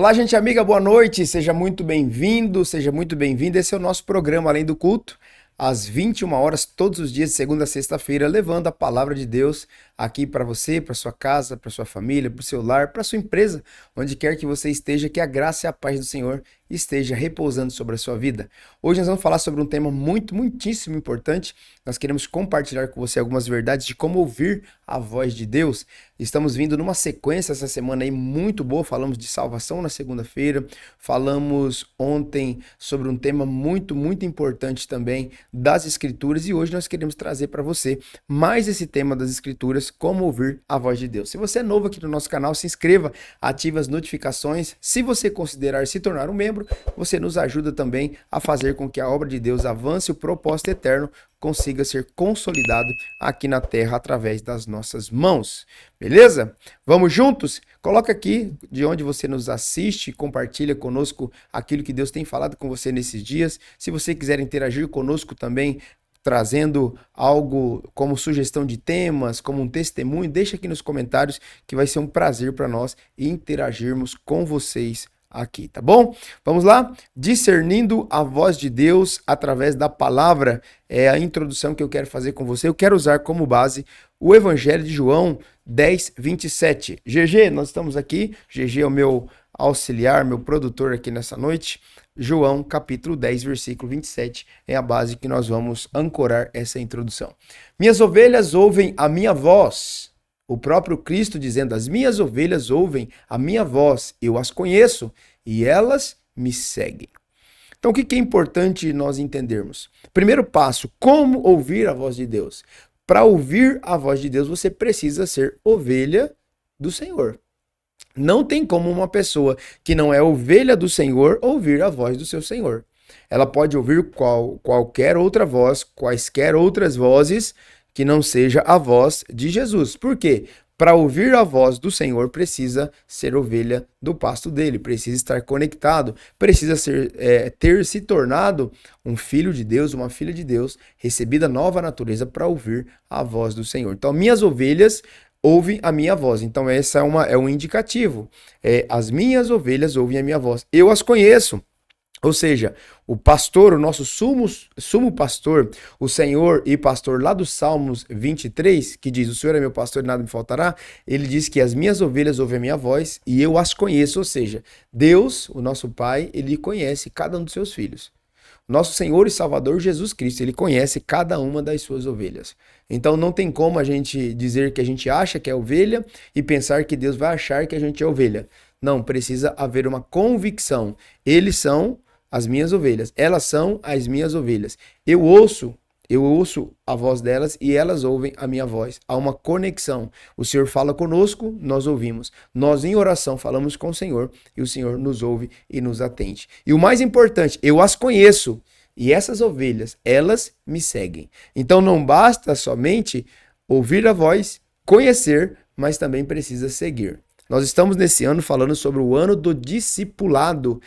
Olá, gente amiga, boa noite, seja muito bem-vindo, seja muito bem-vinda. Esse é o nosso programa Além do Culto, às 21 horas, todos os dias, de segunda a sexta-feira, levando a palavra de Deus aqui para você, para sua casa, para sua família, para o seu lar, para sua empresa, onde quer que você esteja, que a graça e a paz do Senhor esteja repousando sobre a sua vida. Hoje nós vamos falar sobre um tema muitíssimo importante. Nós queremos compartilhar com você algumas verdades de como ouvir a voz de Deus. Estamos vindo numa sequência essa semana aí muito boa, falamos de salvação na segunda-feira, falamos ontem sobre um tema muito importante também das Escrituras e hoje nós queremos trazer para você mais esse tema das Escrituras, como ouvir a voz de Deus. Se você é novo aqui no nosso canal, se inscreva, ative as notificações. Se você considerar se tornar um membro, você nos ajuda também a fazer com que a obra de Deus avance e o propósito eterno consiga ser consolidado aqui na terra através das nossas mãos. Beleza? Vamos juntos? Coloca aqui de onde você nos assiste, compartilha conosco aquilo que Deus tem falado com você nesses dias. Se você quiser interagir conosco também, trazendo algo como sugestão de temas, como um testemunho, deixa aqui nos comentários que vai ser um prazer para nós interagirmos com vocês aqui, tá bom? Vamos lá? Discernindo a voz de Deus através da palavra é a introdução que eu quero fazer com você. Eu quero usar como base o Evangelho de João 10:27. GG, nós estamos aqui. GG é o meu auxiliar, meu produtor aqui nessa noite. João, capítulo 10, versículo 27, é a base que nós vamos ancorar essa introdução. Minhas ovelhas ouvem a minha voz. O próprio Cristo dizendo, as minhas ovelhas ouvem a minha voz, eu as conheço e elas me seguem. Então, o que é importante nós entendermos? Primeiro passo, como ouvir a voz de Deus? Para ouvir a voz de Deus, você precisa ser ovelha do Senhor. Não tem como uma pessoa que não é ovelha do Senhor ouvir a voz do seu Senhor. Ela pode ouvir qualquer outra voz, quaisquer outras vozes, que não seja a voz de Jesus. Por quê? Para ouvir a voz do Senhor, precisa ser ovelha do pasto dele, precisa estar conectado, precisa ter se tornado um filho de Deus, uma filha de Deus, recebida nova natureza para ouvir a voz do Senhor. Então, minhas ovelhas ouvem a minha voz. Então, essa é um indicativo. As minhas ovelhas ouvem a minha voz. Eu as conheço. Ou seja, o pastor, o nosso sumo pastor, o Senhor e pastor lá dos Salmos 23, que diz, o Senhor é meu pastor e nada me faltará, ele diz que as minhas ovelhas ouvem a minha voz e eu as conheço. Ou seja, Deus, o nosso Pai, ele conhece cada um dos seus filhos. Nosso Senhor e Salvador Jesus Cristo, ele conhece cada uma das suas ovelhas. Então não tem como a gente dizer que a gente acha que é ovelha e pensar que Deus vai achar que a gente é ovelha. Não, precisa haver uma convicção. Eles são as minhas ovelhas, elas são as minhas ovelhas. Eu ouço a voz delas e elas ouvem a minha voz. Há uma conexão. O Senhor fala conosco, nós ouvimos. Nós em oração falamos com o Senhor e o Senhor nos ouve e nos atende. E o mais importante, eu as conheço e essas ovelhas, elas me seguem. Então não basta somente ouvir a voz, conhecer, mas também precisa seguir. Nós estamos nesse ano falando sobre o ano do discipulado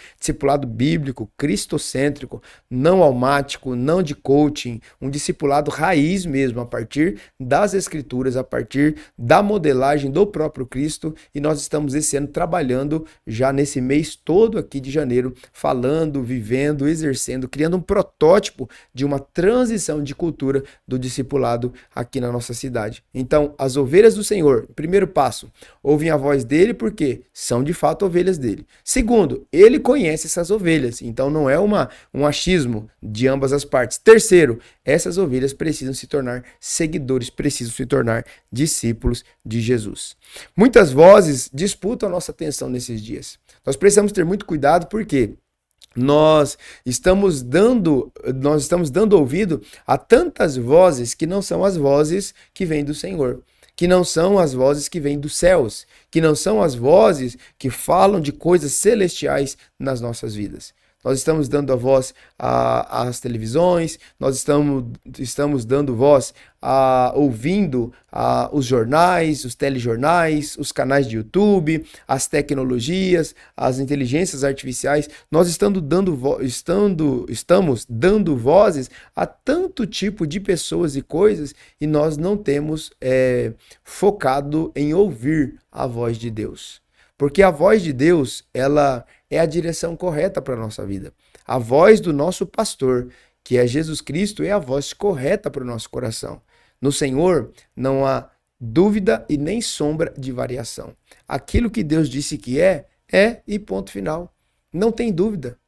bíblico, cristocêntrico, não almático, não de coaching, um discipulado raiz mesmo, a partir das Escrituras, a partir da modelagem do próprio Cristo, e nós estamos esse ano trabalhando já nesse mês todo aqui de janeiro, falando, vivendo, exercendo, criando um protótipo de uma transição de cultura do discipulado aqui na nossa cidade. Então, as ovelhas do Senhor, primeiro passo, ouvem a voz dele porque são de fato ovelhas dele. Segundo, ele conhece essas ovelhas, então não é um achismo de ambas as partes. Terceiro, essas ovelhas precisam se tornar seguidores, precisam se tornar discípulos de Jesus. Muitas vozes disputam a nossa atenção nesses dias. Nós precisamos ter muito cuidado porque nós estamos dando ouvido a tantas vozes que não são as vozes que vêm do Senhor, que não são as vozes que vêm dos céus, que não são as vozes que falam de coisas celestiais nas nossas vidas. Nós estamos dando a voz às televisões, nós estamos dando voz ouvindo os jornais, os telejornais, os canais de YouTube, as tecnologias, as inteligências artificiais. Nós estamos dando vozes a tanto tipo de pessoas e coisas e nós não temos focado em ouvir a voz de Deus. Porque a voz de Deus, ela é a direção correta para a nossa vida. A voz do nosso pastor, que é Jesus Cristo, é a voz correta para o nosso coração. No Senhor não há dúvida e nem sombra de variação. Aquilo que Deus disse que é e ponto final. Não tem dúvida.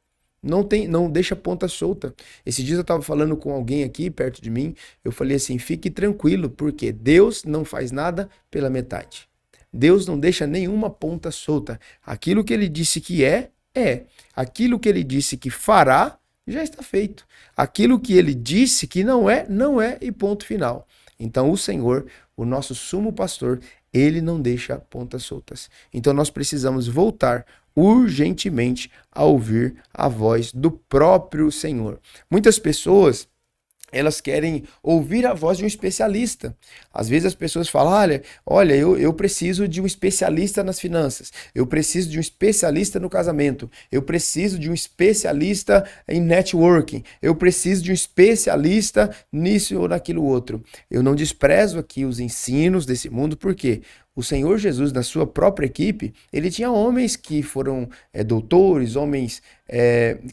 Não deixa ponta solta. Esses dias eu estava falando com alguém aqui perto de mim, eu falei assim, fique tranquilo, porque Deus não faz nada pela metade. Deus não deixa nenhuma ponta solta. Aquilo que ele disse que é. Aquilo que ele disse que fará, já está feito. Aquilo que ele disse que não é e ponto final. Então o Senhor, o nosso sumo pastor, ele não deixa pontas soltas. Então nós precisamos voltar urgentemente a ouvir a voz do próprio Senhor. Muitas pessoas, elas querem ouvir a voz de um especialista. Às vezes as pessoas falam, olha, eu preciso de um especialista nas finanças, eu preciso de um especialista no casamento, eu preciso de um especialista em networking, eu preciso de um especialista nisso ou naquilo outro. Eu não desprezo aqui os ensinos desse mundo, porque o Senhor Jesus, na sua própria equipe, ele tinha homens que foram doutores, homens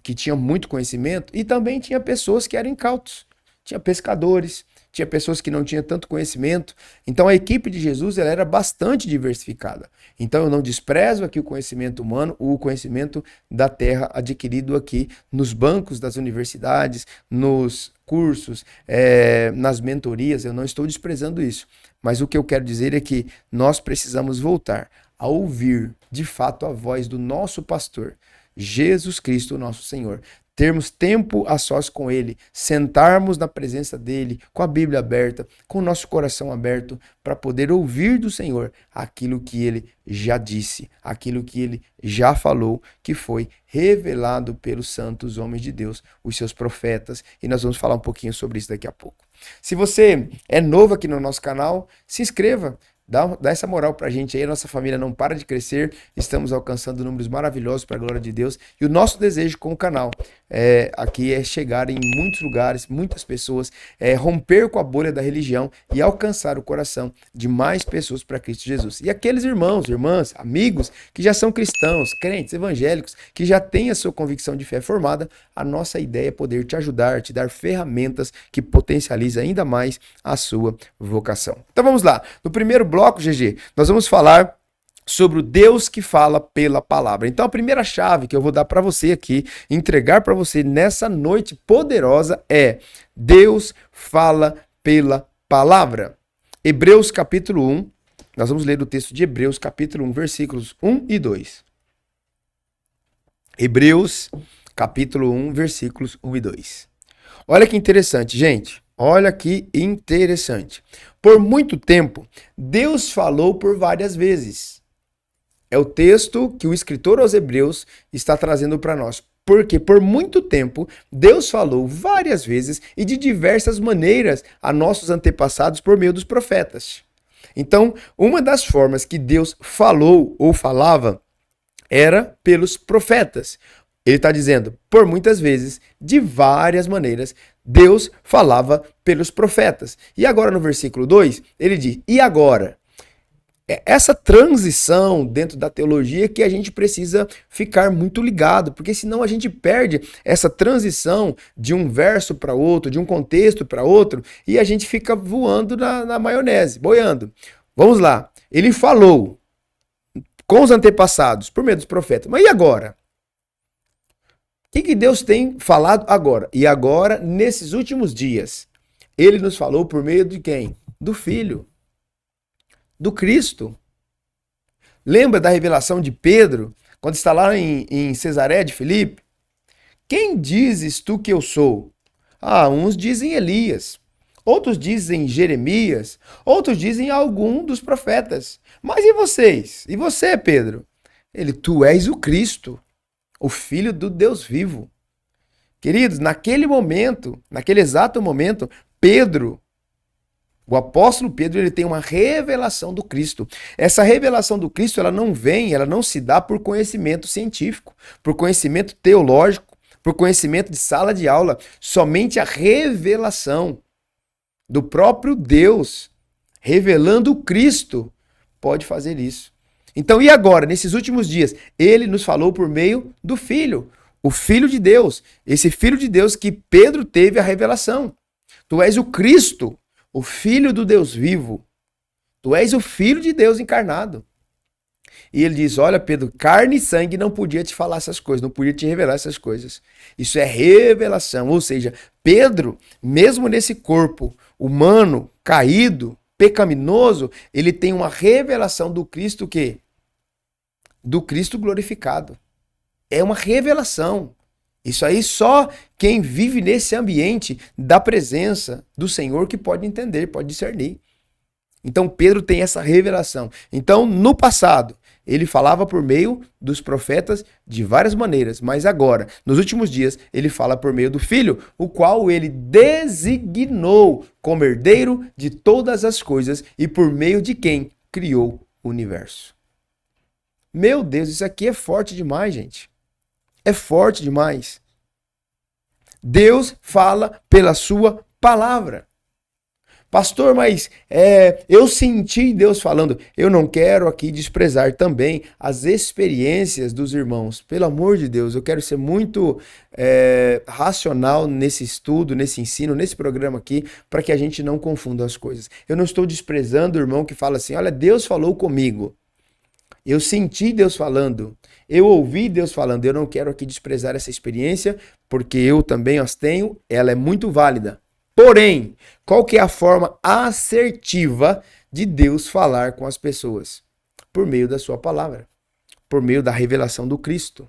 que tinham muito conhecimento, e também tinha pessoas que eram incautos. Tinha pescadores, tinha pessoas que não tinham tanto conhecimento. Então a equipe de Jesus ela era bastante diversificada. Então eu não desprezo aqui o conhecimento humano, o conhecimento da terra adquirido aqui nos bancos das universidades, nos cursos, nas mentorias. Eu não estou desprezando isso. Mas o que eu quero dizer é que nós precisamos voltar a ouvir de fato a voz do nosso pastor, Jesus Cristo, nosso Senhor. Termos tempo a sós com Ele, sentarmos na presença dEle, com a Bíblia aberta, com o nosso coração aberto, para poder ouvir do Senhor aquilo que Ele já disse, aquilo que Ele já falou, que foi revelado pelos santos homens de Deus, os seus profetas, e nós vamos falar um pouquinho sobre isso daqui a pouco. Se você é novo aqui no nosso canal, se inscreva. Dá essa moral pra gente aí, a nossa família não para de crescer, estamos alcançando números maravilhosos para a glória de Deus, e o nosso desejo com o canal aqui é chegar em muitos lugares, muitas pessoas, romper com a bolha da religião e alcançar o coração de mais pessoas para Cristo Jesus. E aqueles irmãos, irmãs, amigos que já são cristãos, crentes, evangélicos, que já têm a sua convicção de fé formada, a nossa ideia é poder te ajudar, te dar ferramentas que potencializem ainda mais a sua vocação. Então vamos lá, no primeiro bloco, GG, nós vamos falar sobre o Deus que fala pela palavra. Então a primeira chave que eu vou dar para você aqui, entregar para você nessa noite poderosa é: Deus fala pela palavra. Hebreus capítulo 1, nós vamos ler o texto de Hebreus capítulo 1, versículos 1 e 2. Hebreus capítulo 1, versículos 1 e 2. Olha que interessante, gente. Olha que interessante. Por muito tempo, Deus falou por várias vezes. É o texto que o escritor aos Hebreus está trazendo para nós. Porque por muito tempo, Deus falou várias vezes e de diversas maneiras a nossos antepassados por meio dos profetas. Então, uma das formas que Deus falou ou falava era pelos profetas. Ele está dizendo, por muitas vezes, de várias maneiras, Deus falava pelos profetas. E agora no versículo 2, ele diz, e agora? Essa transição dentro da teologia que a gente precisa ficar muito ligado, porque senão a gente perde essa transição de um verso para outro, de um contexto para outro, e a gente fica voando na maionese, boiando. Vamos lá, ele falou com os antepassados, por meio dos profetas, mas e agora? O que Deus tem falado agora? E agora, nesses últimos dias, ele nos falou por meio de quem? Do Filho. Do Cristo. Lembra da revelação de Pedro, quando está lá em Cesaré de Filipe? Quem dizes tu que eu sou? Uns dizem Elias, outros dizem Jeremias, outros dizem algum dos profetas. Mas e vocês? E você, Pedro? Tu és o Cristo, o Filho do Deus vivo. Queridos, naquele momento, naquele exato momento, Pedro, o apóstolo Pedro, ele tem uma revelação do Cristo. Essa revelação do Cristo, ela não se dá por conhecimento científico, por conhecimento teológico, por conhecimento de sala de aula. Somente a revelação do próprio Deus, revelando o Cristo, pode fazer isso. Então, e agora, nesses últimos dias? Ele nos falou por meio do Filho, o Filho de Deus. Esse Filho de Deus que Pedro teve a revelação. Tu és o Cristo, o Filho do Deus vivo. Tu és o Filho de Deus encarnado. E ele diz, olha Pedro, carne e sangue não podia te falar essas coisas, não podia te revelar essas coisas. Isso é revelação, ou seja, Pedro, mesmo nesse corpo humano, caído, pecaminoso, ele tem uma revelação do Cristo que? Do Cristo glorificado. É uma revelação. Isso aí só quem vive nesse ambiente da presença do Senhor que pode entender, pode discernir. Então Pedro tem essa revelação. Então, no passado, ele falava por meio dos profetas de várias maneiras, mas agora, nos últimos dias, ele fala por meio do Filho, o qual ele designou como herdeiro de todas as coisas e por meio de quem criou o universo. Meu Deus, isso aqui é forte demais, gente. É forte demais. Deus fala pela sua palavra. Pastor, mas eu senti Deus falando. Eu não quero aqui desprezar também as experiências dos irmãos. Pelo amor de Deus, eu quero ser muito racional nesse estudo, nesse ensino, nesse programa aqui, para que a gente não confunda as coisas. Eu não estou desprezando o irmão que fala assim, olha, Deus falou comigo. Eu senti Deus falando, eu ouvi Deus falando. Eu não quero aqui desprezar essa experiência, porque eu também as tenho, ela é muito válida. Porém, qual que é a forma assertiva de Deus falar com as pessoas? Por meio da sua palavra, por meio da revelação do Cristo.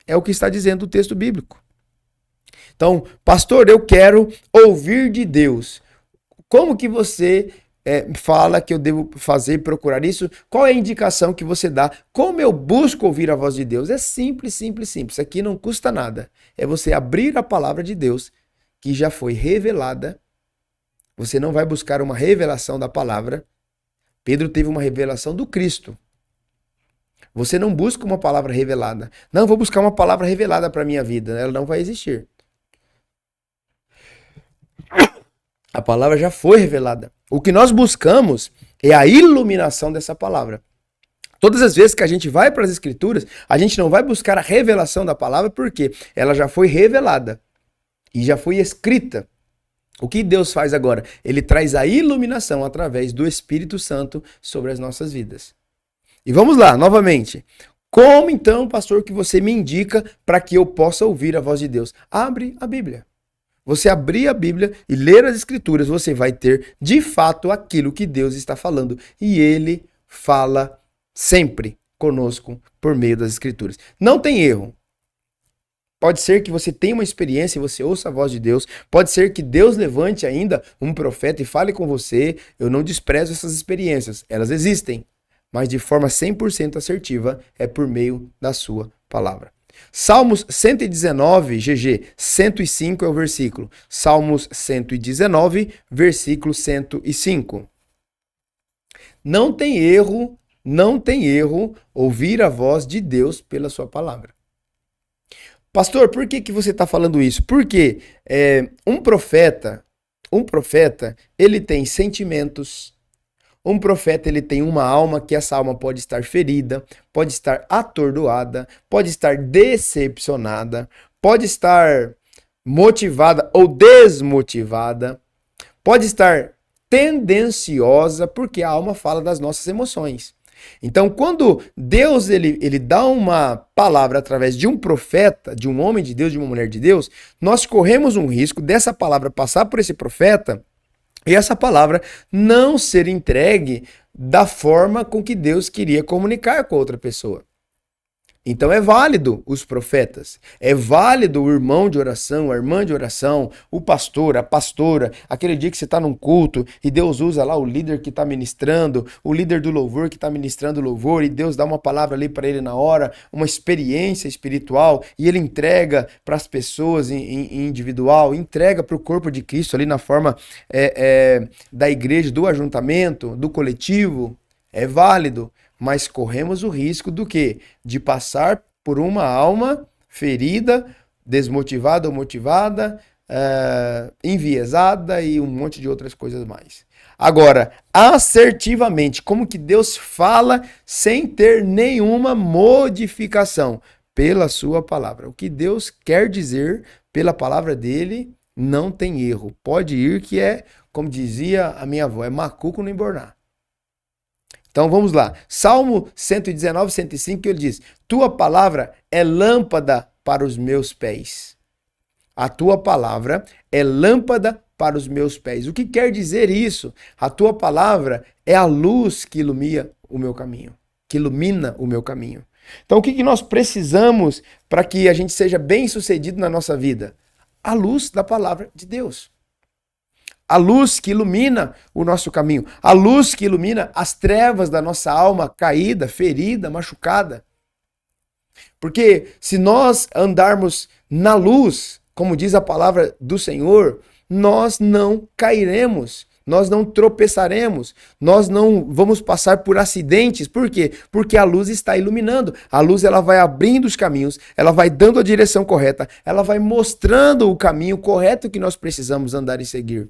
É o que está dizendo o texto bíblico. Então, pastor, eu quero ouvir de Deus. Como que você fala que eu devo fazer, procurar isso? Qual é a indicação que você dá? Como eu busco ouvir a voz de Deus? É simples, simples, simples. Isso aqui não custa nada. É você abrir a palavra de Deus, que já foi revelada. Você não vai buscar uma revelação da palavra. Pedro teve uma revelação do Cristo. Você não busca uma palavra revelada. Não, vou buscar uma palavra revelada para a minha vida. Ela não vai existir. A palavra já foi revelada. O que nós buscamos é a iluminação dessa palavra. Todas as vezes que a gente vai para as Escrituras, a gente não vai buscar a revelação da palavra, porque ela já foi revelada e já foi escrita. O que Deus faz agora? Ele traz a iluminação através do Espírito Santo sobre as nossas vidas. E vamos lá, novamente. Como então, pastor, que você me indica para que eu possa ouvir a voz de Deus? Abre a Bíblia. Você abrir a Bíblia e ler as Escrituras, você vai ter de fato aquilo que Deus está falando. E Ele fala sempre conosco por meio das Escrituras. Não tem erro. Pode ser que você tenha uma experiência e você ouça a voz de Deus. Pode ser que Deus levante ainda um profeta e fale com você. Eu não desprezo essas experiências. Elas existem. Mas de forma 100% assertiva é por meio da sua palavra. Salmos 119, GG, 105 é o versículo. Salmos 119, versículo 105. Não tem erro ouvir a voz de Deus pela sua palavra. Pastor, por que você está falando isso? Porque um profeta, ele tem sentimentos. Um profeta, ele tem uma alma, que essa alma pode estar ferida, pode estar atordoada, pode estar decepcionada, pode estar motivada ou desmotivada, pode estar tendenciosa, porque a alma fala das nossas emoções. Então, quando Deus ele dá uma palavra através de um profeta, de um homem de Deus, de uma mulher de Deus, nós corremos um risco dessa palavra passar por esse profeta e essa palavra não ser entregue da forma com que Deus queria comunicar com a outra pessoa. Então é válido os profetas, é válido o irmão de oração, a irmã de oração, o pastor, a pastora, aquele dia que você está num culto e Deus usa lá o líder que está ministrando, o líder do louvor que está ministrando o louvor e Deus dá uma palavra ali para ele na hora, uma experiência espiritual e ele entrega para as pessoas em individual, entrega para o corpo de Cristo ali na forma da igreja, do ajuntamento, do coletivo, é válido. Mas corremos o risco do quê? De passar por uma alma ferida, desmotivada ou motivada, enviesada e um monte de outras coisas mais. Agora, assertivamente, como que Deus fala sem ter nenhuma modificação? Pela sua palavra. O que Deus quer dizer pela palavra dele não tem erro. Pode ir que é, como dizia a minha avó, é macuco não embornar. Então vamos lá. Salmo 119, 105, ele diz: tua palavra é lâmpada para os meus pés. A tua palavra é lâmpada para os meus pés. O que quer dizer isso? A tua palavra é a luz que ilumina o meu caminho. Que ilumina o meu caminho. Então o que nós precisamos para que a gente seja bem sucedido na nossa vida? A luz da palavra de Deus. A luz que ilumina o nosso caminho. A luz que ilumina as trevas da nossa alma caída, ferida, machucada. Porque se nós andarmos na luz, como diz a palavra do Senhor, nós não cairemos, nós não tropeçaremos, nós não vamos passar por acidentes. Por quê? Porque a luz está iluminando. A luz ela vai abrindo os caminhos, ela vai dando a direção correta, ela vai mostrando o caminho correto que nós precisamos andar e seguir.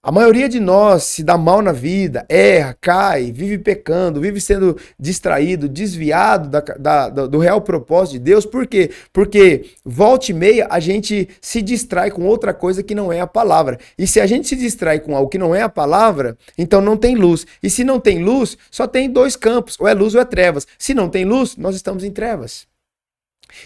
A maioria de nós se dá mal na vida, erra, cai, vive pecando, vive sendo distraído, desviado do real propósito de Deus. Por quê? Porque volta e meia a gente se distrai com outra coisa que não é a palavra. E se a gente se distrai com algo que não é a palavra, então não tem luz. E se não tem luz, só tem dois campos, ou é luz ou é trevas. Se não tem luz, nós estamos em trevas.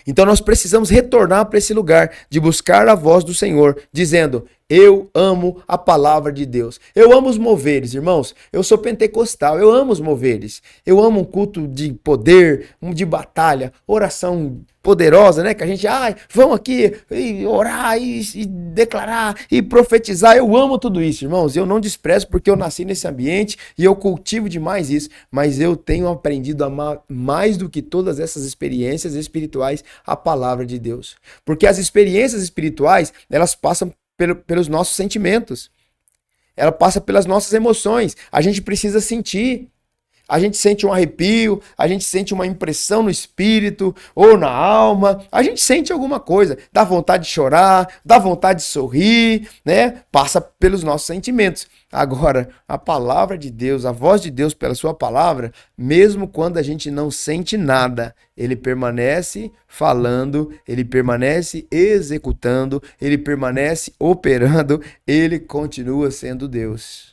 Então nós precisamos retornar para esse lugar de buscar a voz do Senhor, dizendo: eu amo a palavra de Deus. Eu amo os moveres, irmãos. Eu sou pentecostal, eu amo os moveres. Eu amo um culto de poder, de batalha, oração poderosa, né? Que a gente, vamos aqui e orar e declarar e profetizar. Eu amo tudo isso, irmãos. Eu não desprezo porque eu nasci nesse ambiente e eu cultivo demais isso. Mas eu tenho aprendido a amar mais do que todas essas experiências espirituais a palavra de Deus. Porque as experiências espirituais, elas passam pelos nossos sentimentos. Ela passa pelas nossas emoções. A gente precisa sentir. A gente sente um arrepio, a gente sente uma impressão no espírito ou na alma, a gente sente alguma coisa, dá vontade de chorar, dá vontade de sorrir, né? Passa pelos nossos sentimentos. Agora, a palavra de Deus, a voz de Deus pela sua palavra, mesmo quando a gente não sente nada, ele permanece falando, ele permanece executando, ele permanece operando, ele continua sendo Deus.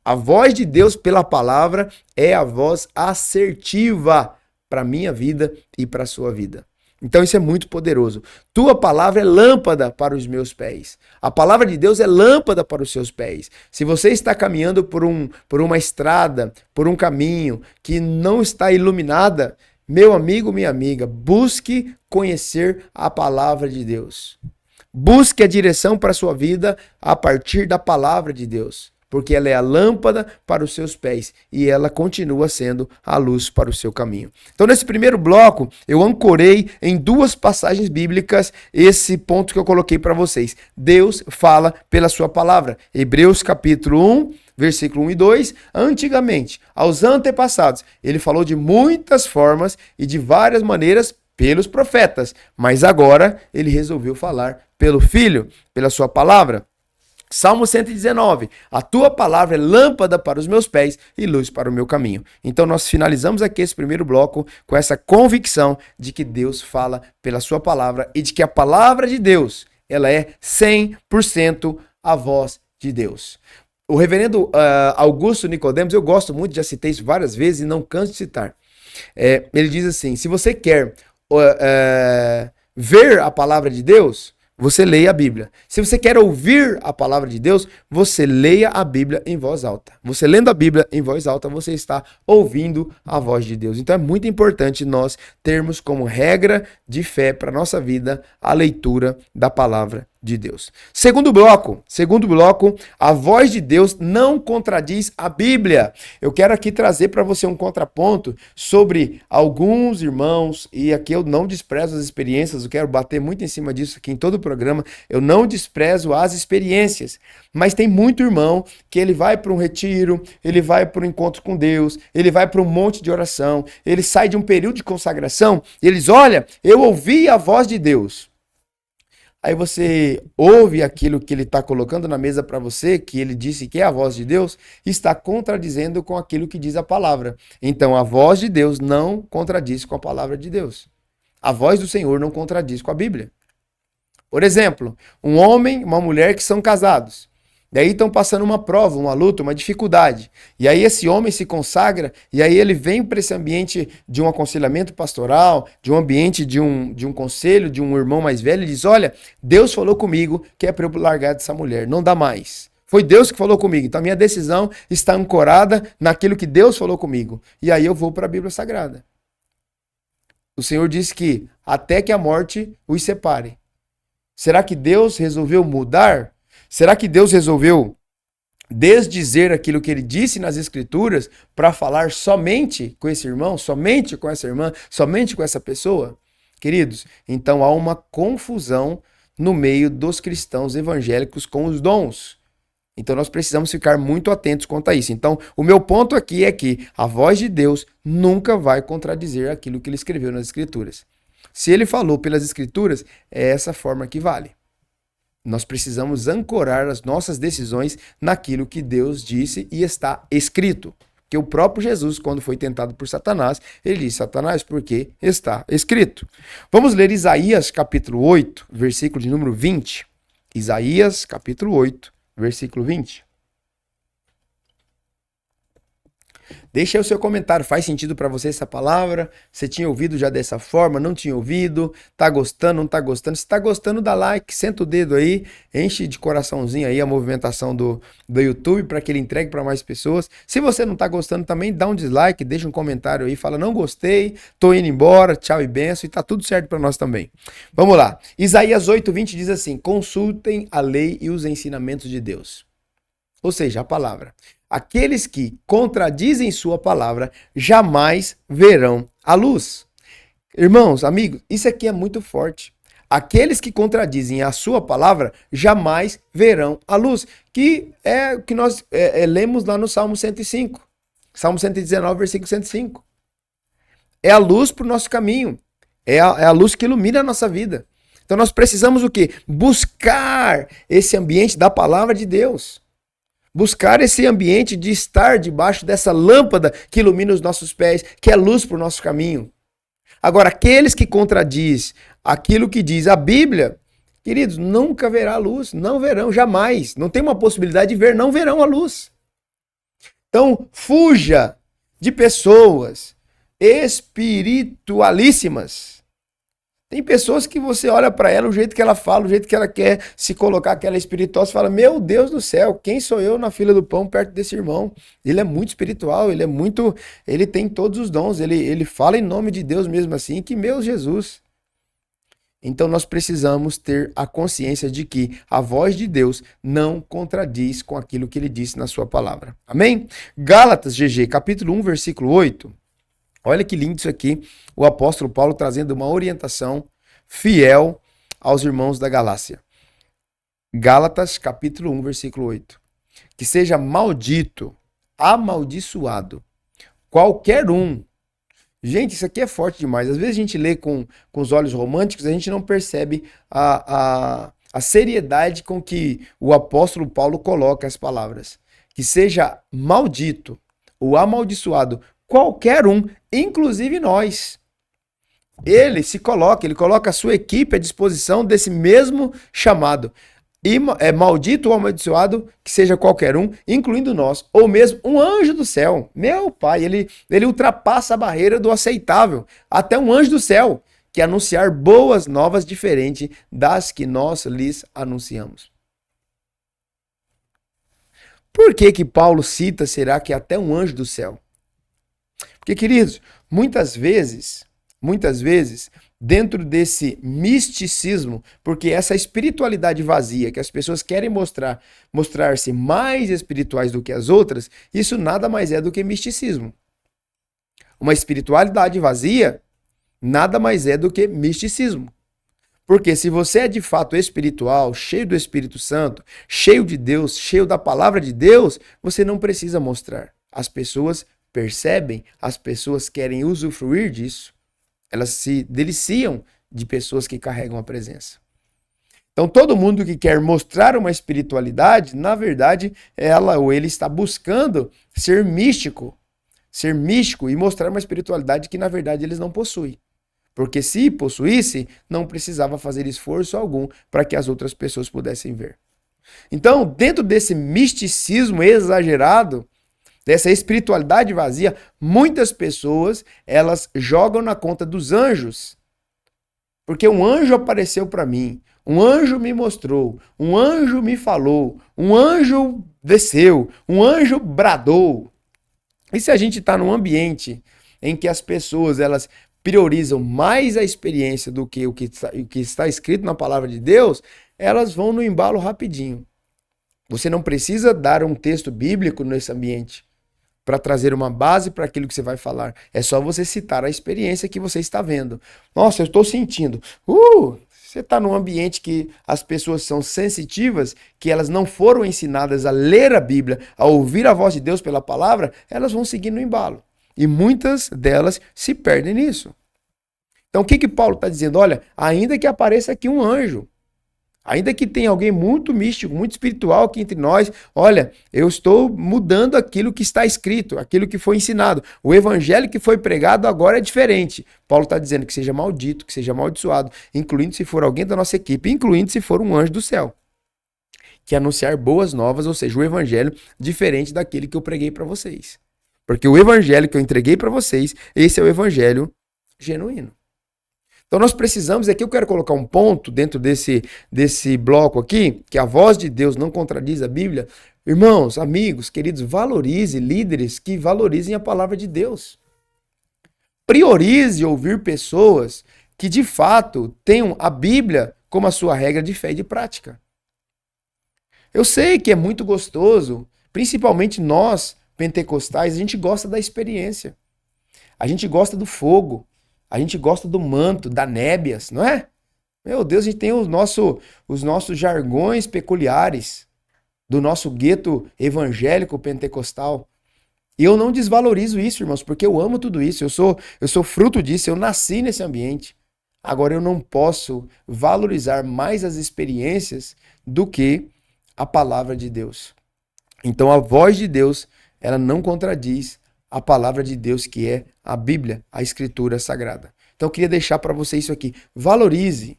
A voz de Deus pela palavra é a voz assertiva para a minha vida e para a sua vida. Então isso é muito poderoso. Tua palavra é lâmpada para os meus pés. A palavra de Deus é lâmpada para os seus pés. Se você está caminhando por uma estrada, por um caminho que não está iluminada, meu amigo, minha amiga, busque conhecer a palavra de Deus. Busque a direção para a sua vida a partir da palavra de Deus. Porque ela é a lâmpada para os seus pés e ela continua sendo a luz para o seu caminho. Então, nesse primeiro bloco, eu ancorei em duas passagens bíblicas esse ponto que eu coloquei para vocês. Deus fala pela sua palavra. Hebreus capítulo 1, versículo 1 e 2. Antigamente, aos antepassados, ele falou de muitas formas e de várias maneiras pelos profetas. Mas agora, ele resolveu falar pelo Filho, pela sua palavra. Salmo 119, a tua palavra é lâmpada para os meus pés e luz para o meu caminho. Então nós finalizamos aqui esse primeiro bloco com essa convicção de que Deus fala pela sua palavra e de que a palavra de Deus, ela é 100% a voz de Deus. O reverendo Augusto Nicodemos, eu gosto muito, já citei isso várias vezes e não canso de citar. Ele diz assim, se você quer ver a palavra de Deus, você leia a Bíblia. Se você quer ouvir a palavra de Deus, você leia a Bíblia em voz alta. Você lendo a Bíblia em voz alta, você está ouvindo a voz de Deus. Então é muito importante nós termos como regra de fé para a nossa vida a leitura da palavra de Deus. Segundo bloco, a voz de Deus não contradiz a Bíblia. Eu quero aqui trazer para você um contraponto sobre alguns irmãos, e aqui eu não desprezo as experiências, eu quero bater muito em cima disso aqui em todo o programa, eu não desprezo as experiências, mas tem muito irmão que ele vai para um retiro, ele vai para um encontro com Deus, ele vai para um monte de oração, ele sai de um período de consagração, e ele diz, olha, eu ouvi a voz de Deus. aí você ouve aquilo que ele está colocando na mesa para você, que ele disse que é a voz de Deus, está contradizendo com aquilo que diz a palavra. Então a voz de Deus não contradiz com a palavra de Deus. A voz do Senhor não contradiz com a Bíblia. Por exemplo, um homem e uma mulher que são casados. Daí estão passando uma prova, uma luta, uma dificuldade. E aí esse homem se consagra e aí ele vem para esse ambiente de um aconselhamento pastoral, de um ambiente de um conselho, de um irmão mais velho e diz, olha, Deus falou comigo que é para eu largar dessa mulher, não dá mais. Foi Deus que falou comigo, então a minha decisão está ancorada naquilo que Deus falou comigo. E aí eu vou para a Bíblia Sagrada. O Senhor disse que até que a morte os separe. Será que Deus resolveu mudar? Será que Deus resolveu desdizer aquilo que ele disse nas Escrituras para falar somente com esse irmão, somente com essa irmã, somente com essa pessoa? Queridos, então há uma confusão no meio dos cristãos evangélicos com os dons. Então nós precisamos ficar muito atentos quanto a isso. Então, o meu ponto aqui é que a voz de Deus nunca vai contradizer aquilo que ele escreveu nas Escrituras. Se ele falou pelas Escrituras, é essa forma que vale. Nós precisamos ancorar as nossas decisões naquilo que Deus disse e está escrito. Que o próprio Jesus, quando foi tentado por Satanás, ele disse, Satanás, porque está escrito. Vamos ler Isaías capítulo 8, versículo de número 20. Isaías capítulo 8, versículo 20. Deixa aí o seu comentário, faz sentido para você essa palavra? Você tinha ouvido já dessa forma? Não tinha ouvido? Tá gostando, não tá gostando? Se tá gostando, dá like, senta o dedo aí, enche de coraçãozinho aí a movimentação do YouTube para que ele entregue para mais pessoas. Se você não tá gostando também, dá um dislike, deixa um comentário aí, fala não gostei, tô indo embora, tchau e benção, e tá tudo certo para nós também. Vamos lá. Isaías 8:20 diz assim: consultem a lei e os ensinamentos de Deus. Ou seja, a palavra. Aqueles que contradizem sua palavra jamais verão a luz. Irmãos, amigos, isso aqui é muito forte. Aqueles que contradizem a sua palavra jamais verão a luz. Que é o que nós lemos lá no Salmo 105. Salmo 119, versículo 105. É a luz para o nosso caminho. É a luz que ilumina a nossa vida. Então nós precisamos o quê? Buscar esse ambiente da palavra de Deus. Buscar esse ambiente de estar debaixo dessa lâmpada que ilumina os nossos pés, que é luz para o nosso caminho. Agora, aqueles que contradiz aquilo que diz a Bíblia, queridos, nunca verá luz, não verão, jamais. Não tem uma possibilidade de ver, não verão a luz. Então, fuja de pessoas espiritualíssimas. Tem pessoas que você olha para ela, o jeito que ela fala, o jeito que ela quer se colocar, que ela é espiritual, você fala, meu Deus do céu, quem sou eu na fila do pão perto desse irmão? Ele é muito espiritual, ele tem todos os dons, ele fala em nome de Deus mesmo assim, que meu Jesus. Então nós precisamos ter a consciência de que a voz de Deus não contradiz com aquilo que ele disse na sua palavra. Amém? Gálatas, GG, capítulo 1, versículo 8. Olha que lindo isso aqui, o apóstolo Paulo trazendo uma orientação fiel aos irmãos da Galácia. Gálatas, capítulo 1, versículo 8. Que seja maldito, amaldiçoado, qualquer um. Gente, isso aqui é forte demais. Às vezes a gente lê com os olhos românticos, a gente não percebe a seriedade com que o apóstolo Paulo coloca as palavras. Que seja maldito ou amaldiçoado, qualquer um, inclusive nós. Ele coloca a sua equipe à disposição desse mesmo chamado. E é maldito ou amaldiçoado, que seja qualquer um, incluindo nós, ou mesmo um anjo do céu. Meu pai, ele ultrapassa a barreira do aceitável. Até um anjo do céu, que anunciar boas novas diferentes das que nós lhes anunciamos. Por que Paulo cita, será que até um anjo do céu? Porque, queridos, muitas vezes, dentro desse misticismo, porque essa espiritualidade vazia, que as pessoas querem mostrar-se mais espirituais do que as outras, isso nada mais é do que misticismo. Uma espiritualidade vazia nada mais é do que misticismo. Porque se você é de fato espiritual, cheio do Espírito Santo, cheio de Deus, cheio da palavra de Deus, você não precisa mostrar. As pessoas percebem, as pessoas querem usufruir disso. Elas se deliciam de pessoas que carregam a presença. Então, todo mundo que quer mostrar uma espiritualidade, na verdade, ela ou ele está buscando ser místico e mostrar uma espiritualidade que, na verdade, eles não possuem. Porque se possuísse, não precisava fazer esforço algum para que as outras pessoas pudessem ver. Então, dentro desse misticismo exagerado, dessa espiritualidade vazia, muitas pessoas, elas jogam na conta dos anjos. Porque um anjo apareceu para mim, um anjo me mostrou, um anjo me falou, um anjo desceu, um anjo bradou. E se a gente está num ambiente em que as pessoas elas priorizam mais a experiência do que o que está escrito na palavra de Deus, elas vão no embalo rapidinho. Você não precisa dar um texto bíblico nesse ambiente para trazer uma base para aquilo que você vai falar. É só você citar a experiência que você está vendo. Nossa, eu estou sentindo. Você está num ambiente que as pessoas são sensitivas, que elas não foram ensinadas a ler a Bíblia, a ouvir a voz de Deus pela palavra, elas vão seguir no embalo. E muitas delas se perdem nisso. Então o que Paulo está dizendo? Olha, ainda que apareça aqui um anjo, ainda que tenha alguém muito místico, muito espiritual aqui entre nós, olha, eu estou mudando aquilo que está escrito, aquilo que foi ensinado. O evangelho que foi pregado agora é diferente. Paulo está dizendo que seja maldito, que seja amaldiçoado, incluindo se for alguém da nossa equipe, incluindo se for um anjo do céu. Que anunciar boas novas, ou seja, o evangelho diferente daquele que eu preguei para vocês. Porque o evangelho que eu entreguei para vocês, esse é o evangelho genuíno. Então nós precisamos, aqui eu quero colocar um ponto dentro desse bloco aqui, que a voz de Deus não contradiz a Bíblia. Irmãos, amigos, queridos, valorize líderes que valorizem a palavra de Deus. Priorize ouvir pessoas que de fato tenham a Bíblia como a sua regra de fé e de prática. Eu sei que é muito gostoso, principalmente nós, pentecostais, a gente gosta da experiência. A gente gosta do fogo. A gente gosta do manto, da nébias, não é? Meu Deus, a gente tem os nossos jargões peculiares do nosso gueto evangélico pentecostal. E eu não desvalorizo isso, irmãos, porque eu amo tudo isso. Eu sou fruto disso, eu nasci nesse ambiente. Agora eu não posso valorizar mais as experiências do que a palavra de Deus. Então a voz de Deus, ela não contradiz a palavra de Deus, que é a Bíblia, a Escritura Sagrada. Então eu queria deixar para você isso aqui. Valorize,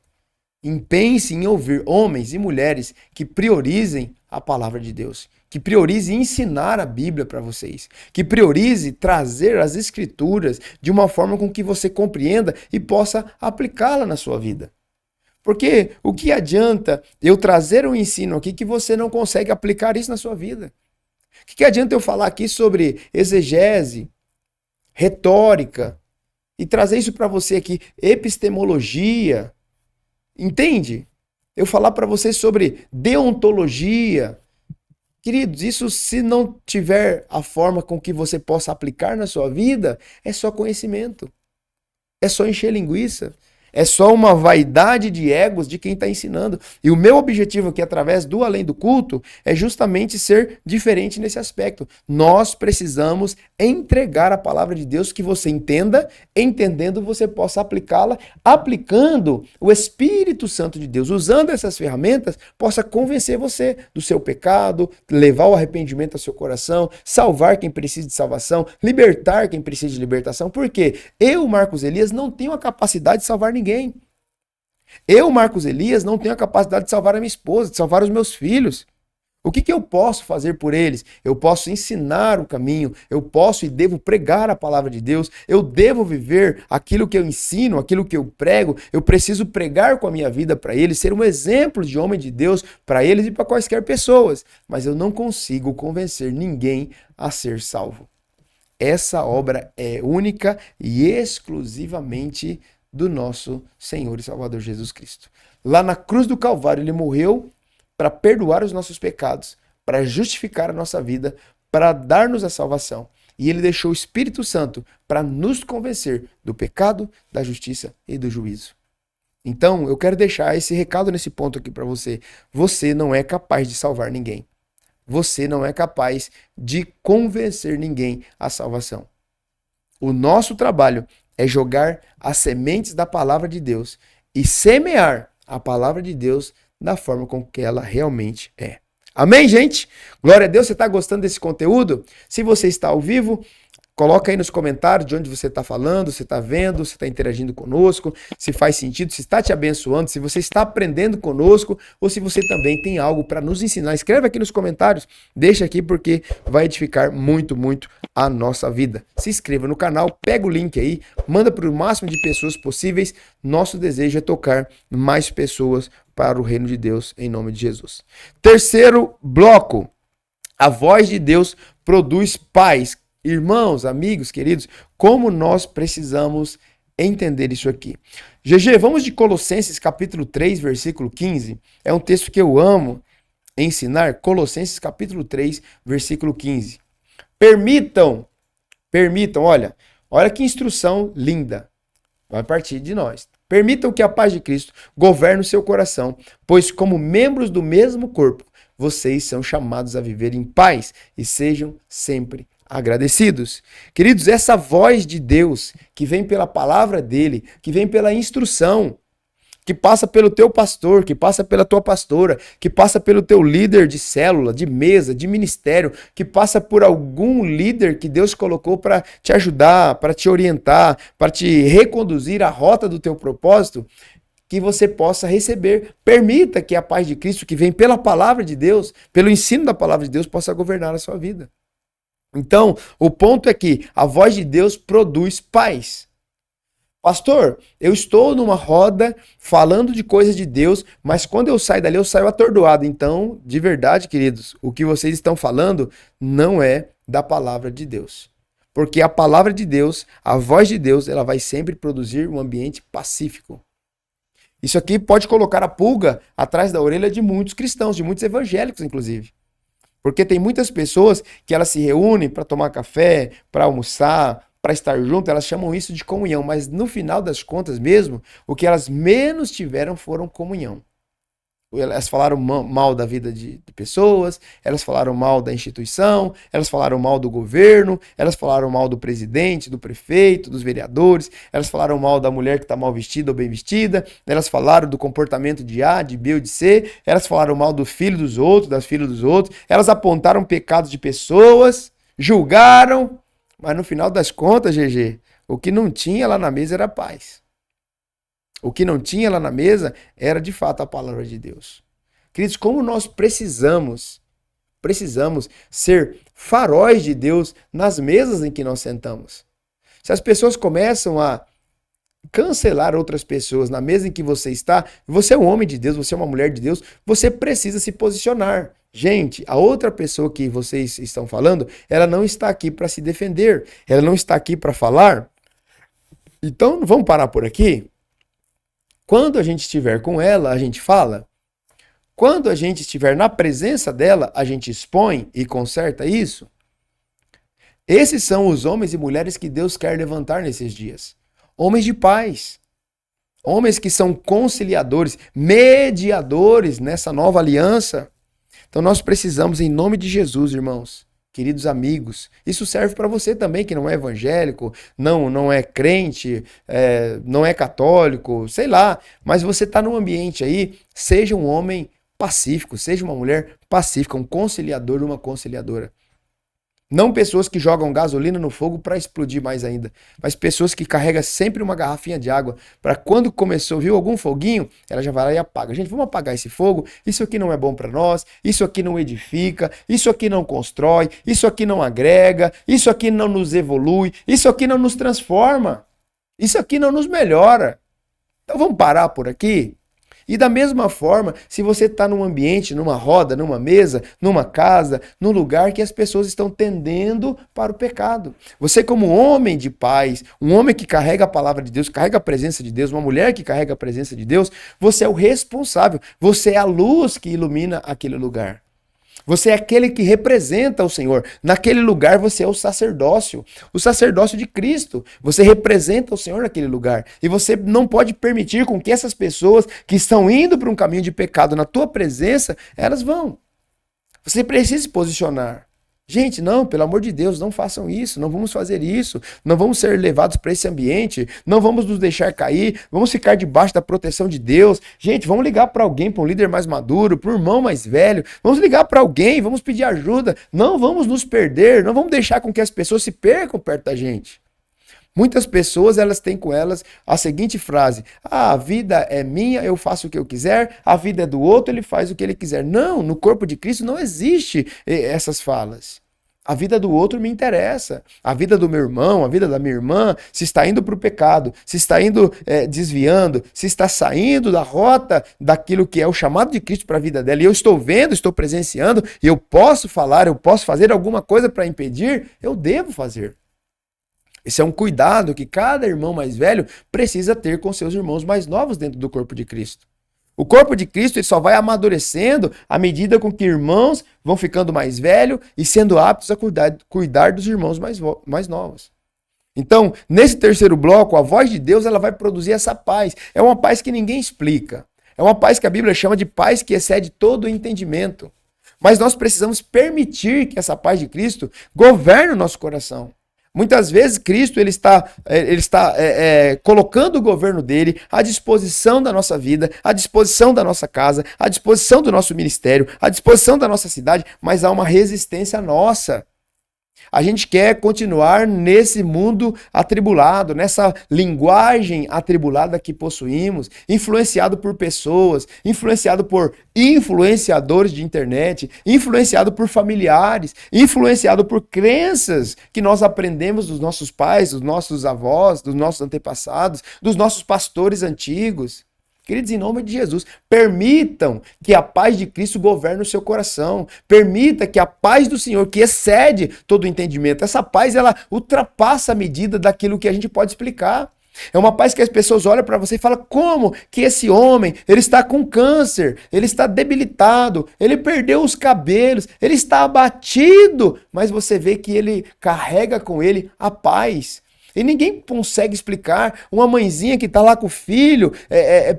pense em ouvir homens e mulheres que priorizem a palavra de Deus, que priorize ensinar a Bíblia para vocês, que priorize trazer as Escrituras de uma forma com que você compreenda e possa aplicá-la na sua vida. Porque o que adianta eu trazer um ensino aqui que você não consegue aplicar isso na sua vida? O que adianta eu falar aqui sobre exegese, retórica, e trazer isso para você aqui, epistemologia, entende? Eu falar para você sobre deontologia. Queridos, isso se não tiver a forma com que você possa aplicar na sua vida, é só conhecimento. É só encher linguiça. É só uma vaidade de egos de quem está ensinando. E o meu objetivo aqui, através do Além do Culto, é justamente ser diferente nesse aspecto. Nós precisamos entregar a palavra de Deus que você entenda, entendendo você possa aplicá-la, aplicando o Espírito Santo de Deus, usando essas ferramentas, possa convencer você do seu pecado, levar o arrependimento ao seu coração, salvar quem precisa de salvação, libertar quem precisa de libertação. Por quê? Eu, Marcos Elias, não tenho a capacidade de salvar ninguém. Eu, Marcos Elias, não tenho a capacidade de salvar a minha esposa, de salvar os meus filhos. O que eu posso fazer por eles? Eu posso ensinar o caminho, eu posso e devo pregar a palavra de Deus, eu devo viver aquilo que eu ensino, aquilo que eu prego, eu preciso pregar com a minha vida para eles, ser um exemplo de homem de Deus para eles e para quaisquer pessoas. Mas eu não consigo convencer ninguém a ser salvo. Essa obra é única e exclusivamente do nosso Senhor e Salvador Jesus Cristo. Lá na cruz do Calvário, ele morreu para perdoar os nossos pecados, para justificar a nossa vida, para dar-nos a salvação. E ele deixou o Espírito Santo para nos convencer do pecado, da justiça e do juízo. Então, eu quero deixar esse recado nesse ponto aqui para você. Você não é capaz de salvar ninguém. Você não é capaz de convencer ninguém à salvação. O nosso trabalho é jogar as sementes da palavra de Deus e semear a palavra de Deus da forma com que ela realmente é. Amém, gente? Glória a Deus, você está gostando desse conteúdo? Se você está ao vivo, coloca aí nos comentários de onde você está falando, você está vendo, você está interagindo conosco, se faz sentido, se está te abençoando, se você está aprendendo conosco ou se você também tem algo para nos ensinar. Escreve aqui nos comentários, deixa aqui porque vai edificar muito, muito a nossa vida. Se inscreva no canal, pega o link aí, manda para o máximo de pessoas possíveis. Nosso desejo é tocar mais pessoas para o reino de Deus, em nome de Jesus. Terceiro bloco, a voz de Deus produz paz. Irmãos, amigos, queridos, como nós precisamos entender isso aqui. GG, vamos de Colossenses capítulo 3, versículo 15. É um texto que eu amo ensinar. Colossenses capítulo 3, versículo 15. Permitam, olha que instrução linda. Vai partir de nós. Permitam que a paz de Cristo governe o seu coração, pois como membros do mesmo corpo, vocês são chamados a viver em paz e sejam sempre agradecidos. Queridos, essa voz de Deus que vem pela palavra dele, que vem pela instrução, que passa pelo teu pastor, que passa pela tua pastora, que passa pelo teu líder de célula, de mesa, de ministério, que passa por algum líder que Deus colocou para te ajudar, para te orientar, para te reconduzir à rota do teu propósito, que você possa receber. Permita que a paz de Cristo, que vem pela palavra de Deus, pelo ensino da palavra de Deus, possa governar a sua vida. Então, o ponto é que a voz de Deus produz paz. Pastor, eu estou numa roda falando de coisas de Deus, mas quando eu saio dali, eu saio atordoado. Então, de verdade, queridos, o que vocês estão falando não é da palavra de Deus. Porque a palavra de Deus, a voz de Deus, ela vai sempre produzir um ambiente pacífico. Isso aqui pode colocar a pulga atrás da orelha de muitos cristãos, de muitos evangélicos, inclusive. Porque tem muitas pessoas que elas se reúnem para tomar café, para almoçar, para estar junto, elas chamam isso de comunhão, mas no final das contas mesmo, o que elas menos tiveram foram comunhão. Elas falaram mal da vida de pessoas, elas falaram mal da instituição, elas falaram mal do governo, elas falaram mal do presidente, do prefeito, dos vereadores, elas falaram mal da mulher que está mal vestida ou bem vestida, elas falaram do comportamento de A, de B ou de C, elas falaram mal do filho dos outros, das filhas dos outros, elas apontaram pecados de pessoas, julgaram, mas no final das contas, GG, o que não tinha lá na mesa era paz. O que não tinha lá na mesa era de fato a palavra de Deus. Queridos, como nós precisamos ser faróis de Deus nas mesas em que nós sentamos. Se as pessoas começam a cancelar outras pessoas na mesa em que você está, você é um homem de Deus, você é uma mulher de Deus, você precisa se posicionar. Gente, a outra pessoa que vocês estão falando, ela não está aqui para se defender, ela não está aqui para falar. Então, vamos parar por aqui? Quando a gente estiver com ela, a gente fala. Quando a gente estiver na presença dela, a gente expõe e conserta isso. Esses são os homens e mulheres que Deus quer levantar nesses dias. Homens de paz. Homens que são conciliadores, mediadores nessa nova aliança. Então nós precisamos, em nome de Jesus, irmãos, queridos amigos, isso serve para você também que não é evangélico, não é crente, não é católico, sei lá, mas você está num ambiente aí, seja um homem pacífico, seja uma mulher pacífica, um conciliador, uma conciliadora. Não pessoas que jogam gasolina no fogo para explodir mais ainda, mas pessoas que carregam sempre uma garrafinha de água para quando começou, viu algum foguinho, ela já vai lá e apaga. Gente, vamos apagar esse fogo, isso aqui não é bom para nós, isso aqui não edifica, isso aqui não constrói, isso aqui não agrega, isso aqui não nos evolui, isso aqui não nos transforma, isso aqui não nos melhora. Então vamos parar por aqui? E da mesma forma, se você está num ambiente, numa roda, numa mesa, numa casa, num lugar que as pessoas estão tendendo para o pecado. Você como homem de paz, um homem que carrega a palavra de Deus, carrega a presença de Deus, uma mulher que carrega a presença de Deus, você é o responsável, você é a luz que ilumina aquele lugar. Você é aquele que representa o Senhor. Naquele lugar você é o sacerdócio de Cristo. Você representa o Senhor naquele lugar. E você não pode permitir com que essas pessoas que estão indo para um caminho de pecado na tua presença, elas vão. Você precisa se posicionar. Gente, não, pelo amor de Deus, não façam isso, não vamos fazer isso, não vamos ser levados para esse ambiente, não vamos nos deixar cair, vamos ficar debaixo da proteção de Deus. Gente, vamos ligar para alguém, para um líder mais maduro, para um irmão mais velho, vamos ligar para alguém, vamos pedir ajuda, não vamos nos perder, não vamos deixar com que as pessoas se percam perto da gente. Muitas pessoas, elas têm com elas a seguinte frase: ah, a vida é minha, eu faço o que eu quiser, a vida é do outro, ele faz o que ele quiser. Não, no corpo de Cristo não existe essas falas. A vida do outro me interessa. A vida do meu irmão, a vida da minha irmã, se está indo para o pecado, se está indo desviando, se está saindo da rota daquilo que é o chamado de Cristo para a vida dela, e eu estou vendo, estou presenciando, e eu posso falar, eu posso fazer alguma coisa para impedir, eu devo fazer. Esse é um cuidado que cada irmão mais velho precisa ter com seus irmãos mais novos dentro do corpo de Cristo. O corpo de Cristo ele só vai amadurecendo à medida com que irmãos vão ficando mais velhos e sendo aptos a cuidar dos irmãos mais novos. Então, nesse terceiro bloco, a voz de Deus ela vai produzir essa paz. É uma paz que ninguém explica. É uma paz que a Bíblia chama de paz que excede todo o entendimento. Mas nós precisamos permitir que essa paz de Cristo governe o nosso coração. Muitas vezes Cristo ele está colocando o governo dele à disposição da nossa vida, à disposição da nossa casa, à disposição do nosso ministério, à disposição da nossa cidade, mas há uma resistência nossa. A gente quer continuar nesse mundo atribulado, nessa linguagem atribulada que possuímos, influenciado por pessoas, influenciado por influenciadores de internet, influenciado por familiares, influenciado por crenças que nós aprendemos dos nossos pais, dos nossos avós, dos nossos antepassados, dos nossos pastores antigos. Queridos, em nome de Jesus, permitam que a paz de Cristo governe o seu coração. Permita que a paz do Senhor, que excede todo o entendimento, essa paz, ela ultrapassa a medida daquilo que a gente pode explicar. É uma paz que as pessoas olham para você e falam: como que esse homem, ele está com câncer, ele está debilitado, ele perdeu os cabelos, ele está abatido, mas você vê que ele carrega com ele a paz. E ninguém consegue explicar uma mãezinha que está lá com o filho,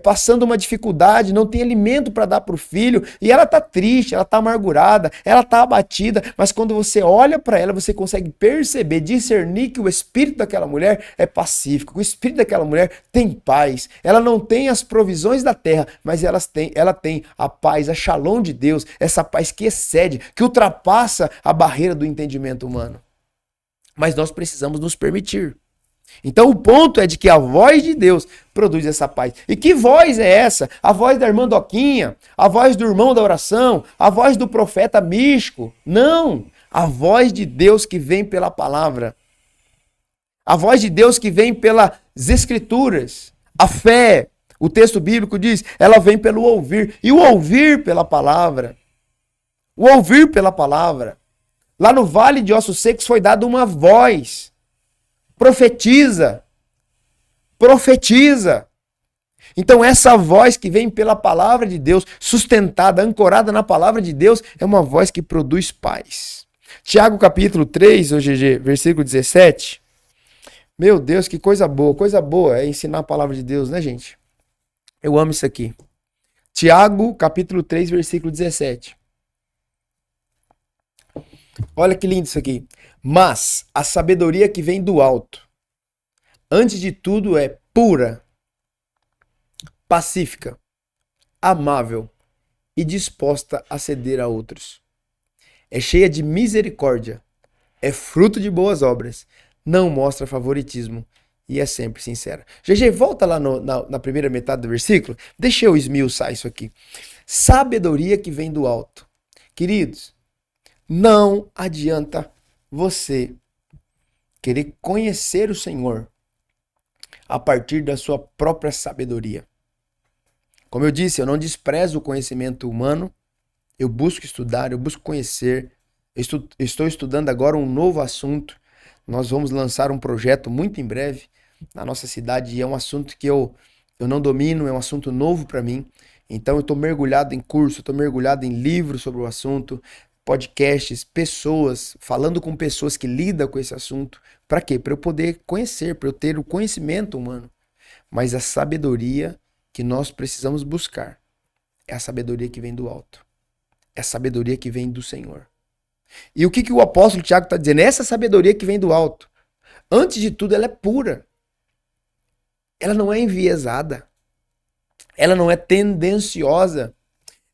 passando uma dificuldade, não tem alimento para dar para o filho, e ela está triste, ela está amargurada, ela está abatida, mas quando você olha para ela, você consegue perceber, discernir que o espírito daquela mulher é pacífico, que o espírito daquela mulher tem paz. Ela não tem as provisões da terra, mas ela tem a paz, a shalom de Deus, essa paz que excede, que ultrapassa a barreira do entendimento humano. Mas nós precisamos nos permitir. Então o ponto é de que a voz de Deus produz essa paz. E que voz é essa? A voz da irmã Doquinha? A voz do irmão da oração? A voz do profeta místico? Não! A voz de Deus que vem pela palavra. A voz de Deus que vem pelas escrituras. A fé, o texto bíblico diz, ela vem pelo ouvir. E o ouvir pela palavra. O ouvir pela palavra. Lá no Vale de Ossos Secos foi dada uma voz. Profetiza. Profetiza. Então essa voz que vem pela palavra de Deus, sustentada, ancorada na palavra de Deus, é uma voz que produz paz. Tiago capítulo 3, ô GG, versículo 17. Meu Deus, que coisa boa é ensinar a palavra de Deus, né, gente? Eu amo isso aqui. Tiago capítulo 3, versículo 17. Olha que lindo isso aqui. Mas a sabedoria que vem do alto, antes de tudo, é pura, pacífica, amável e disposta a ceder a outros. É cheia de misericórdia, é fruto de boas obras, não mostra favoritismo e é sempre sincera. GG, volta lá na primeira metade do versículo. Deixa eu esmiuçar isso aqui. Sabedoria que vem do alto. Queridos, não adianta você querer conhecer o Senhor a partir da sua própria sabedoria. Como eu disse, eu não desprezo o conhecimento humano, eu busco estudar, eu busco conhecer. Estou estudando agora um novo assunto. Nós vamos lançar um projeto muito em breve na nossa cidade e é um assunto que eu não domino, é um assunto novo para mim. Então eu estou mergulhado em curso, estou mergulhado em livros sobre o assunto, podcasts, pessoas, falando com pessoas que lidam com esse assunto. Para quê? Para eu poder conhecer, para eu ter o conhecimento humano. Mas a sabedoria que nós precisamos buscar é a sabedoria que vem do alto. É a sabedoria que vem do Senhor. E o que o apóstolo Tiago está dizendo? Essa sabedoria que vem do alto, antes de tudo, ela é pura. Ela não é enviesada. Ela não é tendenciosa.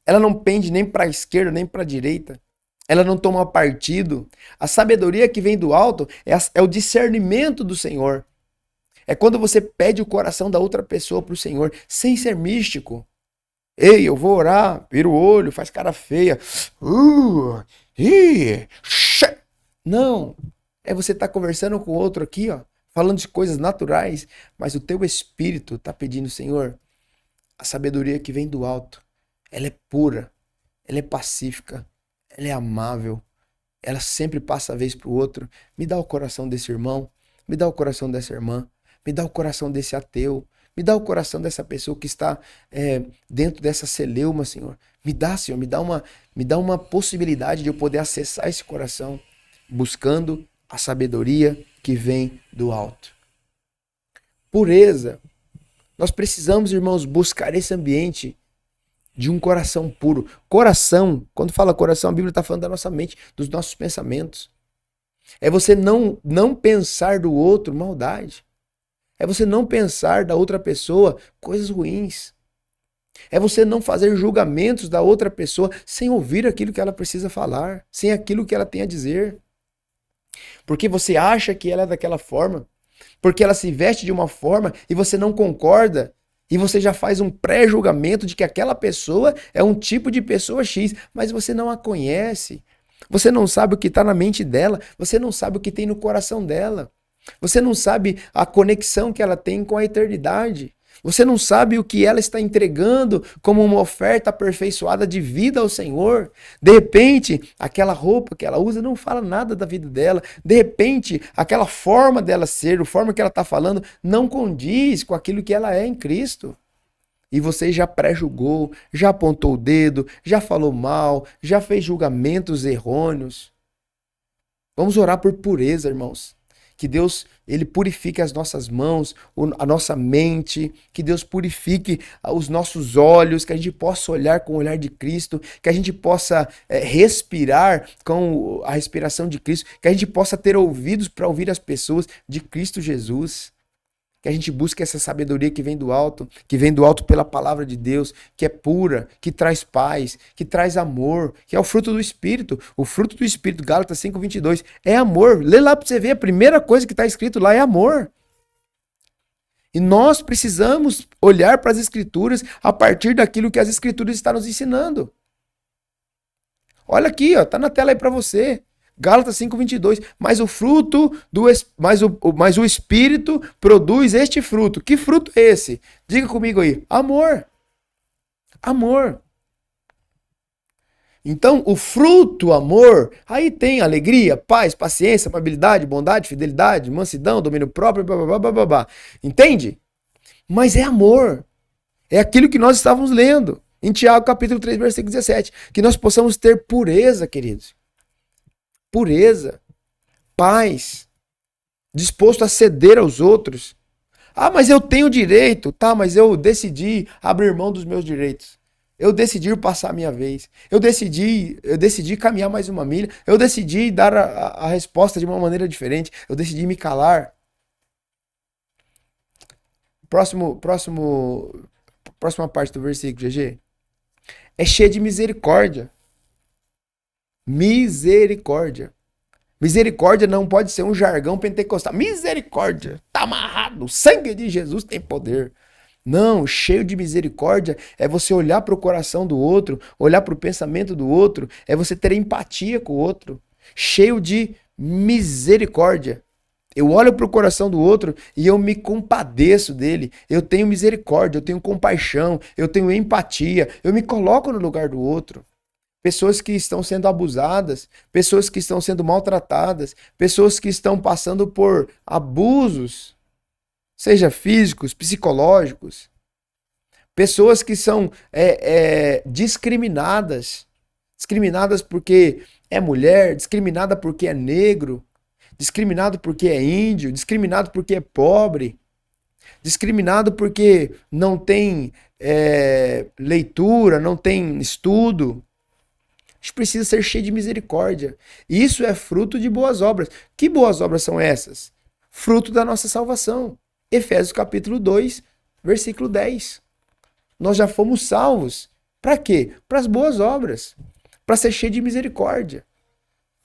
Ela não pende nem para a esquerda, nem para a direita. Ela não toma partido. A sabedoria que vem do alto é o discernimento do Senhor. É quando você pede o coração da outra pessoa para o Senhor, sem ser místico. Ei, eu vou orar, vira o olho, faz cara feia. Ih, não, é você estar conversando com o outro aqui, ó, falando de coisas naturais, mas o teu espírito está pedindo, Senhor, a sabedoria que vem do alto, ela é pura, ela é pacífica, ela é amável, ela sempre passa a vez para o outro. Me dá o coração desse irmão, me dá o coração dessa irmã, me dá o coração desse ateu, me dá o coração dessa pessoa que está dentro dessa celeuma, Senhor. Me dá, Senhor, me dá uma possibilidade de eu poder acessar esse coração, buscando a sabedoria que vem do alto. Pureza. Nós precisamos, irmãos, buscar esse ambiente de um coração puro. Coração, quando fala coração, a Bíblia está falando da nossa mente, dos nossos pensamentos. É você não pensar do outro maldade. É você não pensar da outra pessoa coisas ruins. É você não fazer julgamentos da outra pessoa sem ouvir aquilo que ela precisa falar, sem aquilo que ela tem a dizer. Porque você acha que ela é daquela forma, porque ela se veste de uma forma e você não concorda, e você já faz um pré-julgamento de que aquela pessoa é um tipo de pessoa X, mas você não a conhece. Você não sabe o que está na mente dela, você não sabe o que tem no coração dela. Você não sabe a conexão que ela tem com a eternidade. Você não sabe o que ela está entregando como uma oferta aperfeiçoada de vida ao Senhor. De repente, aquela roupa que ela usa não fala nada da vida dela. De repente, aquela forma dela ser, a forma que ela está falando, não condiz com aquilo que ela é em Cristo. E você já pré-julgou, já apontou o dedo, já falou mal, já fez julgamentos errôneos. Vamos orar por pureza, irmãos. Que Deus, ele purifique as nossas mãos, a nossa mente, que Deus purifique os nossos olhos, que a gente possa olhar com o olhar de Cristo, que a gente possa respirar com a respiração de Cristo, que a gente possa ter ouvidos para ouvir as pessoas de Cristo Jesus. Que a gente busque essa sabedoria que vem do alto pela palavra de Deus, que é pura, que traz paz, que traz amor, que é o fruto do Espírito. O fruto do Espírito, Gálatas 5:22, é amor. Lê lá para você ver, a primeira coisa que está escrito lá é amor. E nós precisamos olhar para as Escrituras a partir daquilo que as Escrituras estão nos ensinando. Olha aqui, ó, tá na tela aí para você. Gálatas 5:22, mas o Espírito produz este fruto. Que fruto é esse? Diga comigo aí. Amor. Amor. Então, o fruto, amor, aí tem alegria, paz, paciência, amabilidade, bondade, fidelidade, mansidão, domínio próprio, blá, blá, blá, blá, blá. Entende? Mas é amor. É aquilo que nós estávamos lendo em Tiago capítulo 3, versículo 17. Que nós possamos ter pureza, queridos. Pureza, paz, disposto a ceder aos outros. Ah, mas eu tenho direito, tá, mas eu decidi abrir mão dos meus direitos. Eu decidi passar a minha vez. Eu decidi caminhar mais uma milha. Eu decidi dar a resposta de uma maneira diferente. Eu decidi me calar. Próxima parte do versículo, GG. É cheio de misericórdia. Misericórdia. Misericórdia não pode ser um jargão pentecostal. Misericórdia, tá amarrado. O sangue de Jesus tem poder. Não, cheio de misericórdia é você olhar para o coração do outro, olhar para o pensamento do outro, é você ter empatia com o outro. Cheio de misericórdia. Eu olho para o coração do outro e eu me compadeço dele. Eu tenho misericórdia, eu tenho compaixão, eu tenho empatia, eu me coloco no lugar do outro. Pessoas que estão sendo abusadas, pessoas que estão sendo maltratadas, pessoas que estão passando por abusos, seja físicos, psicológicos, pessoas que são discriminadas porque é mulher, discriminada porque é negro, discriminado porque é índio, discriminado porque é pobre, discriminado porque não tem leitura, não tem estudo. gente precisa ser cheio de misericórdia. Isso é fruto de boas obras. Que boas obras são essas? Fruto da nossa salvação. Efésios capítulo 2, versículo 10. Nós já fomos salvos. Para quê? Para as boas obras. Para ser cheio de misericórdia.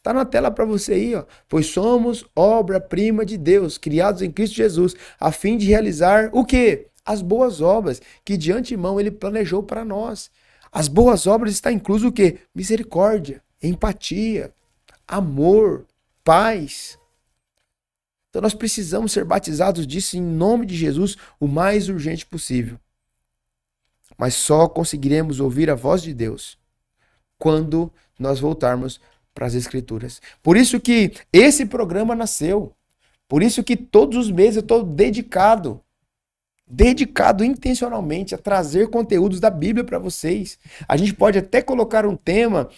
Tá na tela para você aí, ó. Pois somos obra-prima de Deus, criados em Cristo Jesus, a fim de realizar o quê? As boas obras que de antemão ele planejou para nós. As boas obras está incluso o quê? Misericórdia, empatia, amor, paz. Então nós precisamos ser batizados disso em nome de Jesus o mais urgente possível. Mas só conseguiremos ouvir a voz de Deus quando nós voltarmos para as Escrituras. Por isso que esse programa nasceu. Por isso que todos os meses eu estou dedicado intencionalmente a trazer conteúdos da Bíblia para vocês. A gente pode até colocar um tema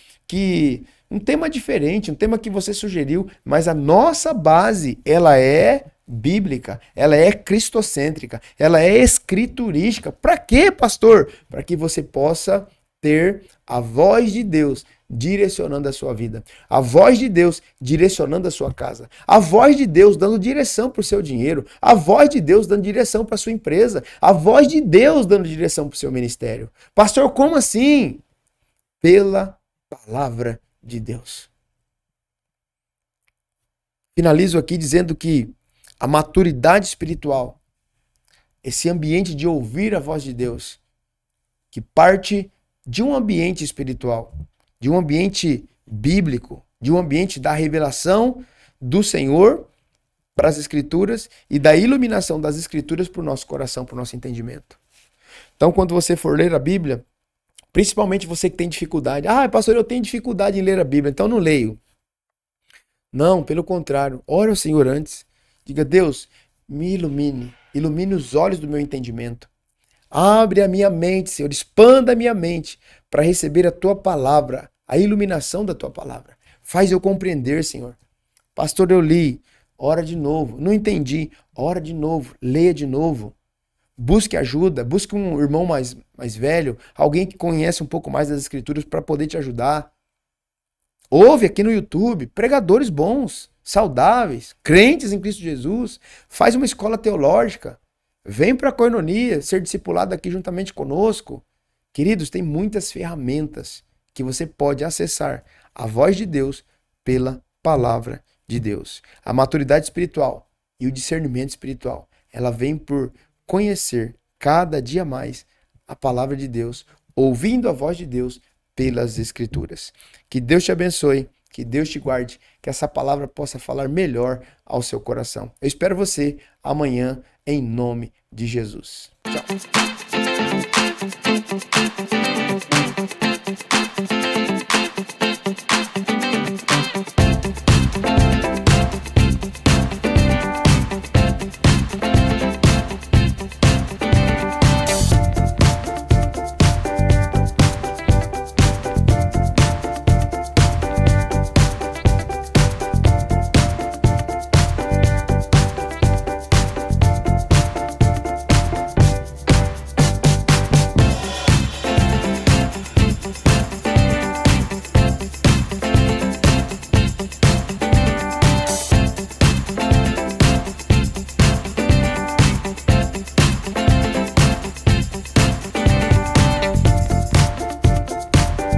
diferente, um tema que você sugeriu, mas a nossa base, ela é bíblica, ela é cristocêntrica, ela é escriturística. Para quê, pastor? Para que você possa ter a voz de Deus direcionando a sua vida, a voz de Deus direcionando a sua casa, a voz de Deus dando direção para o seu dinheiro, a voz de Deus dando direção para a sua empresa, a voz de Deus dando direção para o seu ministério. Pastor, como assim? Pela palavra de Deus. Finalizo aqui dizendo que a maturidade espiritual, esse ambiente de ouvir a voz de Deus, que parte de um ambiente espiritual, de um ambiente bíblico, de um ambiente da revelação do Senhor para as Escrituras e da iluminação das Escrituras para o nosso coração, para o nosso entendimento. Então, quando você for ler a Bíblia, principalmente você que tem dificuldade, pastor, eu tenho dificuldade em ler a Bíblia, então não leio. Não, pelo contrário, ore ao Senhor antes. Diga, Deus, me ilumine os olhos do meu entendimento. Abre a minha mente, Senhor, expanda a minha mente para receber a tua palavra, a iluminação da tua palavra. Faz eu compreender, Senhor. Pastor, eu li, ora de novo. Não entendi, ora de novo, leia de novo. Busque ajuda, busque um irmão mais velho, alguém que conhece um pouco mais das Escrituras para poder te ajudar. Ouve aqui no YouTube pregadores bons, saudáveis, crentes em Cristo Jesus. Faz uma escola teológica. Vem para a Koinonia, ser discipulado aqui juntamente conosco. Queridos, tem muitas ferramentas que você pode acessar a voz de Deus pela palavra de Deus. A maturidade espiritual e o discernimento espiritual, ela vem por conhecer cada dia mais a palavra de Deus, ouvindo a voz de Deus pelas Escrituras. Que Deus te abençoe, que Deus te guarde, que essa palavra possa falar melhor ao seu coração. Eu espero você amanhã, em nome de Jesus. Tchau.